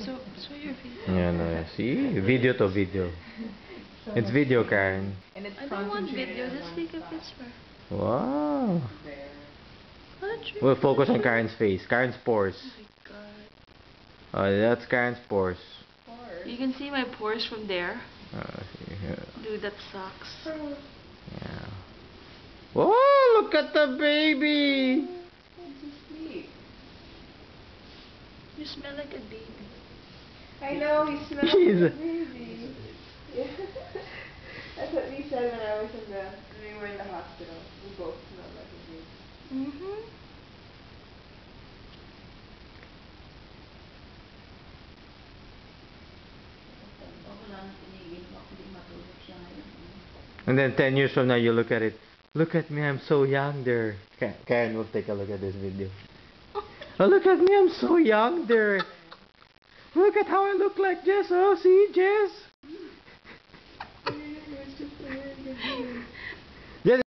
So your video. Yeah, no, see? Video to video. It's video, Karen. And it's I don't want video, just take a picture. Wow. What? We'll focus on Karen's face. Karen's pores. Oh my god. Oh, that's Karen's pores. You can see my pores from there. Yeah. Dude, that sucks. Yeah. Oh, look at the baby! You smell like a baby. I know, he smells like a baby. Yeah. That's what we said when I was when we were in the hospital. We both smelled like a baby. Mm-hmm. And then 10 years from now, you look at it. Look at me, I'm so young there. Karen will take a look at this video. Oh, look at me, I'm so young there. Look at how I look like Jess. Oh, see, Jess.